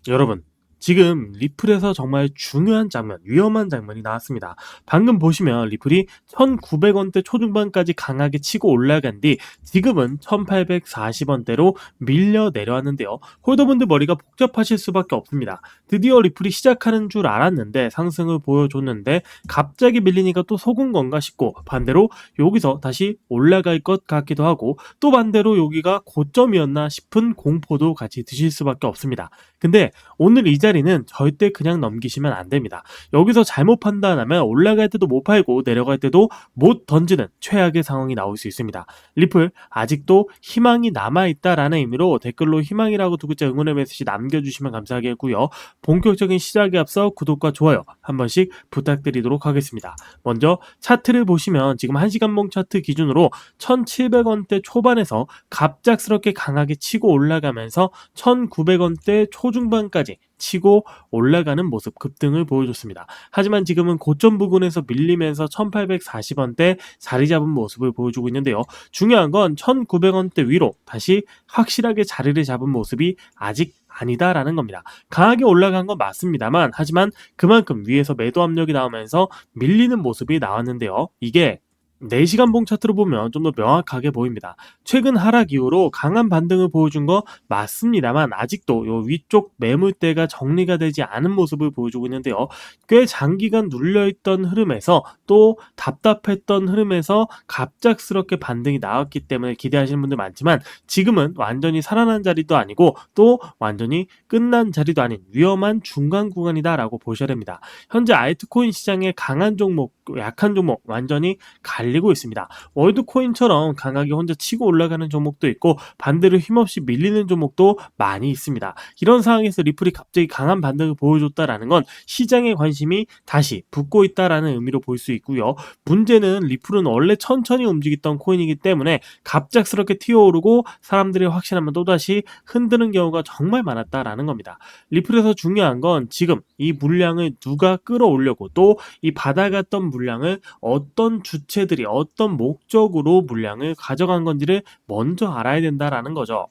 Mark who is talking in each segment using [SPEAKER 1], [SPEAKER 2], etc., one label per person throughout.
[SPEAKER 1] 여러분, 지금 리플에서 정말 중요한 장면, 위험한 장면이 나왔습니다. 방금 보시면 리플이 1900원대 초중반까지 강하게 치고 올라간 뒤 지금은 1840원대로 밀려 내려왔는데요. 홀더분들 머리가 복잡하실 수밖에 없습니다. 드디어 리플이 시작하는 줄 알았는데 상승을 보여줬는데 갑자기 밀리니까 또 속은 건가 싶고, 반대로 여기서 다시 올라갈 것 같기도 하고, 또 반대로 여기가 고점이었나 싶은 공포도 같이 드실 수밖에 없습니다. 근데 오늘 이 자리는 절대 그냥 넘기시면 안 됩니다. 여기서 잘못 판단하면 올라갈 때도 못 팔고 내려갈 때도 못 던지는 최악의 상황이 나올 수 있습니다. 리플 아직도 희망이 남아있다라는 의미로 댓글로 희망이라고 두 글자 응원의 메시지 남겨주시면 감사하겠고요. 본격적인 시작에 앞서 구독과 좋아요 한 번씩 부탁드리도록 하겠습니다. 먼저 차트를 보시면 지금 1시간봉 차트 기준으로 1700원대 초반에서 갑작스럽게 강하게 치고 올라가면서 1900원대 초중반까지 치고 올라가는 모습, 급등을 보여줬습니다. 하지만 지금은 고점 부근에서 밀리면서 1840원대 자리 잡은 모습을 보여주고 있는데요. 중요한 건 1900원대 위로 다시 확실하게 자리를 잡은 모습이 아직 아니다라는 겁니다. 강하게 올라간 건 맞습니다만, 하지만 그만큼 위에서 매도 압력이 나오면서 밀리는 모습이 나왔는데요. 이게 4시간봉 차트로 보면 좀 더 명확하게 보입니다. 최근 하락 이후로 강한 반등을 보여준 거 맞습니다만 아직도 요 위쪽 매물대가 정리가 되지 않은 모습을 보여주고 있는데요. 꽤 장기간 눌려있던 흐름에서 또 답답했던 흐름에서 갑작스럽게 반등이 나왔기 때문에 기대하시는 분들 많지만, 지금은 완전히 살아난 자리도 아니고 또 완전히 끝난 자리도 아닌 위험한 중간 구간이다라고 보셔야 됩니다. 현재 알트코인 시장의 강한 종목, 약한 종목 완전히 갈리고 있습니다. 월드코인처럼 강하게 혼자 치고 올라가는 종목도 있고 반대로 힘없이 밀리는 종목도 많이 있습니다. 이런 상황에서 리플이 갑자기 강한 반등을 보여줬다라는 건 시장의 관심이 다시 붙고 있다라는 의미로 볼 수 있고요. 문제는 리플은 원래 천천히 움직였던 코인이기 때문에 갑작스럽게 튀어오르고 사람들이 확신하면 또다시 흔드는 경우가 정말 많았다라는 겁니다. 리플에서 중요한 건 지금 이 물량을 누가 끌어올려고, 또 이 받아갔던 물량을 어떤 주체들이 어떤 목적으로 물량을 가져간 건지를 먼저 알아야 된다라는 거죠.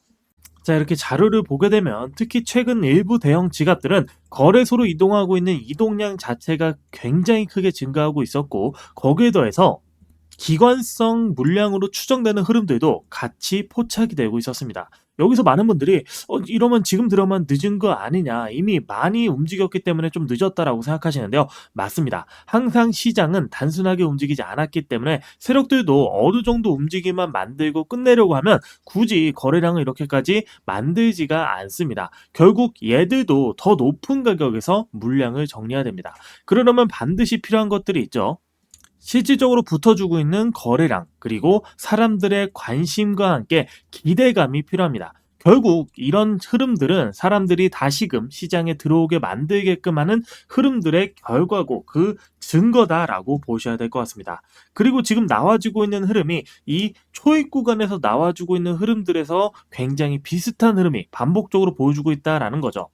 [SPEAKER 1] 자, 이렇게 자료를 보게 되면 특히 최근 일부 대형 지갑들은 거래소로 이동하고 있는 이동량 자체가 굉장히 크게 증가하고 있었고, 거기에 더해서 기관성 물량으로 추정되는 흐름들도 같이 포착이 되고 있었습니다. 여기서 많은 분들이 이러면 지금 들어만 늦은 거 아니냐, 이미 많이 움직였기 때문에 좀 늦었다라고 생각하시는데요. 맞습니다. 항상 시장은 단순하게 움직이지 않았기 때문에 세력들도 어느 정도 움직임만 만들고 끝내려고 하면 굳이 거래량을 이렇게까지 만들지가 않습니다. 결국 얘들도 더 높은 가격에서 물량을 정리해야 됩니다. 그러려면 반드시 필요한 것들이 있죠. 실질적으로 붙어주고 있는 거래량, 그리고 사람들의 관심과 함께 기대감이 필요합니다. 결국 이런 흐름들은 사람들이 다시금 시장에 들어오게 만들게끔 하는 흐름들의 결과고 그 증거다라고 보셔야 될 것 같습니다. 그리고 지금 나와주고 있는 흐름이 이 초입 구간에서 나와주고 있는 흐름들에서 굉장히 비슷한 흐름이 반복적으로 보여주고 있다라는 거죠.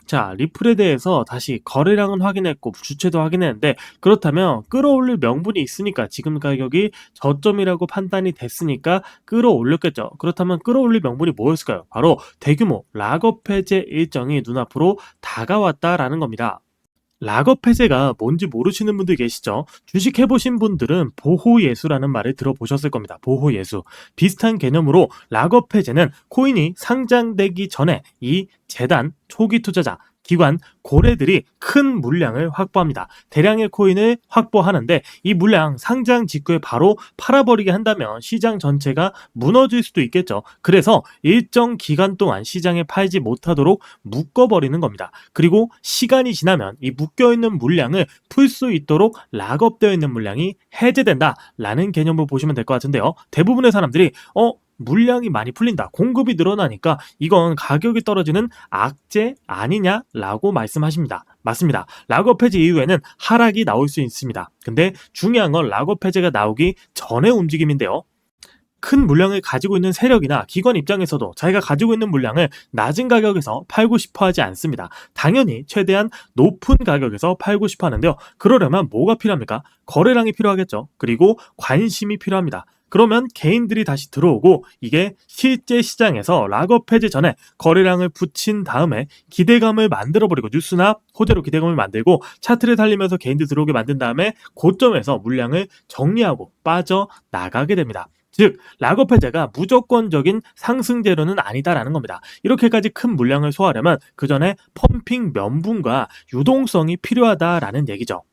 [SPEAKER 1] 자, 리플에 대해서 다시 거래량은 확인했고 주체도 확인했는데, 그렇다면 끌어올릴 명분이 있으니까 지금 가격이 저점이라고 판단이 됐으니까 끌어올렸겠죠. 그렇다면 끌어올릴 명분이 뭐였을까요? 바로 대규모 락업 해제 일정이 눈앞으로 다가왔다라는 겁니다. 락업 해제가 뭔지 모르시는 분들 계시죠? 주식 해보신 분들은 보호예수라는 말을 들어보셨을 겁니다. 보호예수. 비슷한 개념으로 락업 해제는 코인이 상장되기 전에 이 재단, 초기 투자자, 기관, 고래들이 큰 물량을 확보합니다. 대량의 코인을 확보하는데 이 물량 상장 직후에 바로 팔아버리게 한다면 시장 전체가 무너질 수도 있겠죠. 그래서 일정 기간 동안 시장에 팔지 못하도록 묶어버리는 겁니다. 그리고 시간이 지나면 이 묶여있는 물량을 풀 수 있도록 락업되어 있는 물량이 해제된다라는 개념으로 보시면 될 것 같은데요. 대부분의 사람들이 물량이 많이 풀린다, 공급이 늘어나니까 이건 가격이 떨어지는 악재 아니냐라고 말씀하십니다. 맞습니다. 락업 해제 이후에는 하락이 나올 수 있습니다. 근데 중요한 건 락업 해제가 나오기 전의 움직임인데요. 큰 물량을 가지고 있는 세력이나 기관 입장에서도 자기가 가지고 있는 물량을 낮은 가격에서 팔고 싶어 하지 않습니다. 당연히 최대한 높은 가격에서 팔고 싶어 하는데요. 그러려면 뭐가 필요합니까? 거래량이 필요하겠죠. 그리고 관심이 필요합니다. 그러면 개인들이 다시 들어오고 이게 실제 시장에서 락업 해제 전에 거래량을 붙인 다음에 기대감을 만들어버리고 뉴스나 호재로 기대감을 만들고 차트를 살리면서 개인들 들어오게 만든 다음에 고점에서 물량을 정리하고 빠져나가게 됩니다. 즉 락업 해제가 무조건적인 상승 재료는 아니다라는 겁니다. 이렇게까지 큰 물량을 소화하려면 그 전에 펌핑 면분과 유동성이 필요하다라는 얘기죠.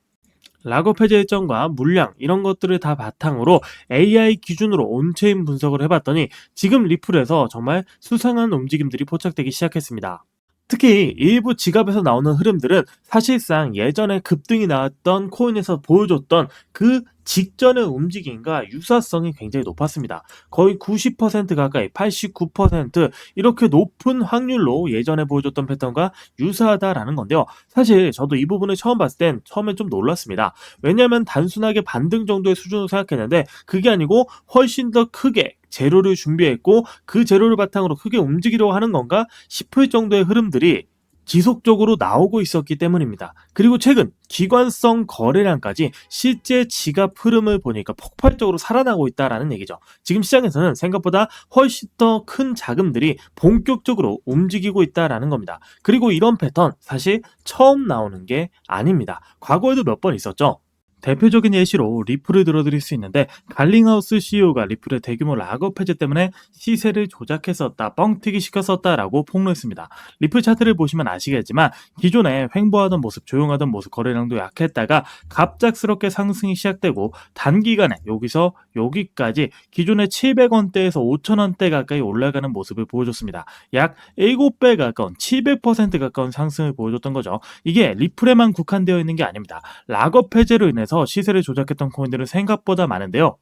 [SPEAKER 1] 락업 해제 일정과 물량 이런 것들을 다 바탕으로 AI 기준으로 온체인 분석을 해봤더니 지금 리플에서 정말 수상한 움직임들이 포착되기 시작했습니다. 특히 일부 지갑에서 나오는 흐름들은 사실상 예전에 급등이 나왔던 코인에서 보여줬던 그 직전의 움직임과 유사성이 굉장히 높았습니다. 거의 90% 가까이 89% 이렇게 높은 확률로 예전에 보여줬던 패턴과 유사하다라는 건데요. 사실 저도 이 부분을 처음 봤을 땐 처음엔 좀 놀랐습니다. 왜냐하면 단순하게 반등 정도의 수준으로 생각했는데 그게 아니고 훨씬 더 크게 재료를 준비했고 그 재료를 바탕으로 크게 움직이려고 하는 건가 싶을 정도의 흐름들이 지속적으로 나오고 있었기 때문입니다. 그리고 최근 기관성 거래량까지 실제 지갑 흐름을 보니까 폭발적으로 살아나고 있다라는 얘기죠. 지금 시장에서는 생각보다 훨씬 더 큰 자금들이 본격적으로 움직이고 있다라는 겁니다. 그리고 이런 패턴 사실 처음 나오는 게 아닙니다. 과거에도 몇 번 있었죠. 대표적인 예시로 리플을 들어드릴 수 있는데 갈링하우스 CEO가 리플의 대규모 락업 해제 때문에 시세를 조작했었다, 뻥튀기 시켰었다라고 폭로했습니다. 리플 차트를 보시면 아시겠지만 기존에 횡보하던 모습, 조용하던 모습, 거래량도 약했다가 갑작스럽게 상승이 시작되고 단기간에 여기서 여기까지 기존의 700원대에서 5,000원대 가까이 올라가는 모습을 보여줬습니다. 약 7배 가까운 700% 가까운 상승을 보여줬던 거죠. 이게 리플에만 국한되어 있는 게 아닙니다. 락업 해제로 인해서 시세를 조작했던 코인들은 생각보다 많은데요.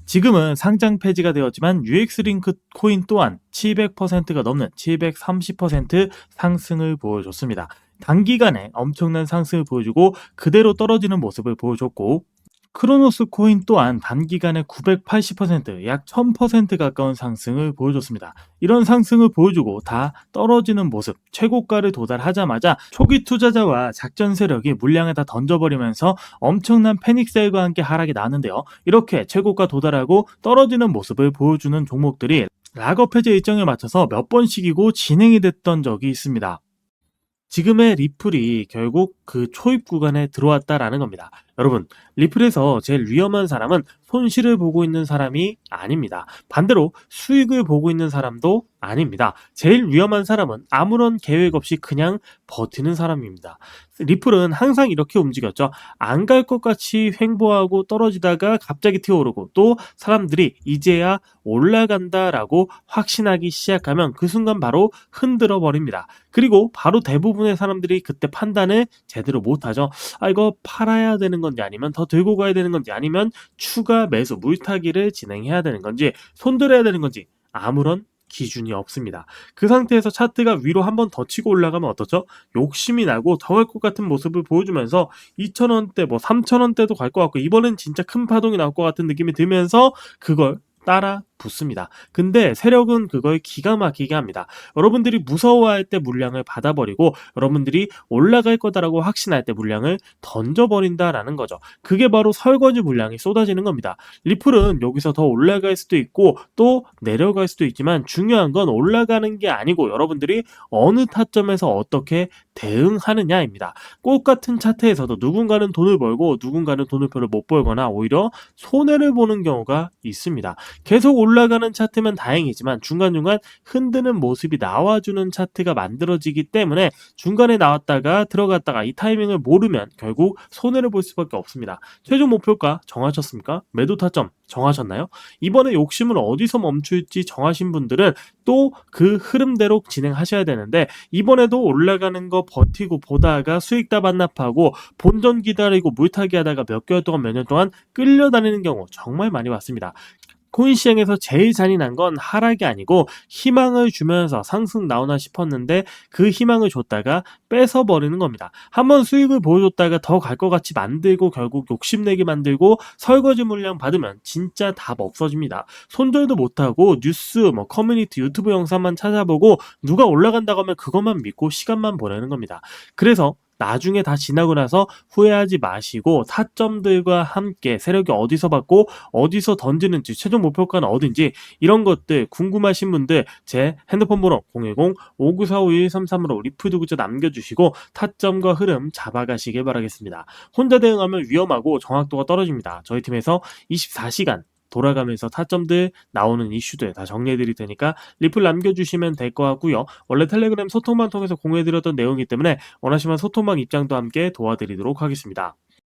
[SPEAKER 1] 지금은 상장 폐지가 되었지만 UX링크 코인 또한 700%가 넘는 730% 상승을 보여줬습니다. 단기간에 엄청난 상승을 보여주고 그대로 떨어지는 모습을 보여줬고 크로노스 코인 또한 단기간에 980%, 약 1000% 가까운 상승을 보여줬습니다. 이런 상승을 보여주고 다 떨어지는 모습, 최고가를 도달하자마자 초기 투자자와 작전 세력이 물량을 다 던져버리면서 엄청난 패닉셀과 함께 하락이 나는데요. 이렇게 최고가 도달하고 떨어지는 모습을 보여주는 종목들이 락업 해제 일정에 맞춰서 몇 번씩이고 진행이 됐던 적이 있습니다. 지금의 리플이 결국 그 초입 구간에 들어왔다라는 겁니다. 여러분, 리플에서 제일 위험한 사람은 손실을 보고 있는 사람이 아닙니다. 반대로 수익을 보고 있는 사람도 아닙니다. 제일 위험한 사람은 아무런 계획 없이 그냥 버티는 사람입니다. 리플은 항상 이렇게 움직였죠. 안 갈 것 같이 횡보하고 떨어지다가 갑자기 튀어오르고 또 사람들이 이제야 올라간다라고 확신하기 시작하면 그 순간 바로 흔들어 버립니다. 그리고 바로 대부분의 사람들이 그때 판단을 제대로 못하죠. 아, 이거 팔아야 되는 건지 아니면 더 들고 가야 되는 건지 아니면 추가 매수 물타기를 진행해야 되는 건지 손들어야 되는 건지 아무런 기준이 없습니다. 그 상태에서 차트가 위로 한 번 더 치고 올라가면 어떻죠? 욕심이 나고 더 갈 것 같은 모습을 보여주면서 2,000원대 뭐 3,000원대도 갈 것 같고 이번엔 진짜 큰 파동이 나올 것 같은 느낌이 들면서 그걸 따라 붙습니다. 근데 세력은 그걸 기가 막히게 합니다. 여러분들이 무서워할 때 물량을 받아버리고 여러분들이 올라갈 거다라고 확신할 때 물량을 던져버린다라는 거죠. 그게 바로 설거지 물량이 쏟아지는 겁니다. 리플은 여기서 더 올라갈 수도 있고 또 내려갈 수도 있지만 중요한 건 올라가는 게 아니고 여러분들이 어느 타점에서 어떻게 대응하느냐입니다. 똑같은 차트에서도 누군가는 돈을 벌고 누군가는 돈을 별로 못 벌거나 오히려 손해를 보는 경우가 있습니다. 계속 올라가는 차트면 다행이지만 중간중간 흔드는 모습이 나와주는 차트가 만들어지기 때문에 중간에 나왔다가 들어갔다가 이 타이밍을 모르면 결국 손해를 볼 수밖에 없습니다. 최종 목표가 정하셨습니까? 매도 타점 정하셨나요? 이번에 욕심을 어디서 멈출지 정하신 분들은 또 그 흐름대로 진행하셔야 되는데 이번에도 올라가는 거 버티고 보다가 수익 다 반납하고 본전 기다리고 물타기 하다가 몇 개월 동안 몇 년 동안 끌려다니는 경우 정말 많이 봤습니다. 코인 시장에서 제일 잔인한 건 하락이 아니고 희망을 주면서 상승 나오나 싶었는데 그 희망을 줬다가 뺏어버리는 겁니다. 한번 수익을 보여줬다가 더 갈 것 같이 만들고 결국 욕심내게 만들고 설거지 물량 받으면 진짜 답 없어집니다. 손절도 못하고 뉴스, 커뮤니티, 유튜브 영상만 찾아보고 누가 올라간다고 하면 그것만 믿고 시간만 보내는 겁니다. 그래서 나중에 다 지나고 나서 후회하지 마시고 타점들과 함께 세력이 어디서 받고 어디서 던지는지 최종 목표가는 어딘지 이런 것들 궁금하신 분들 제 핸드폰 번호 010-5945-2133으로 리플드 구자 남겨주시고 타점과 흐름 잡아가시길 바라겠습니다. 혼자 대응하면 위험하고 정확도가 떨어집니다. 저희 팀에서 24시간 돌아가면서 타점들 나오는 이슈들 다 정리해 드릴 테니까 리플 남겨주시면 될 것 같고요. 원래 텔레그램 소통방 통해서 공유해 드렸던 내용이기 때문에 원하시면 소통방 입장도 함께 도와드리도록 하겠습니다.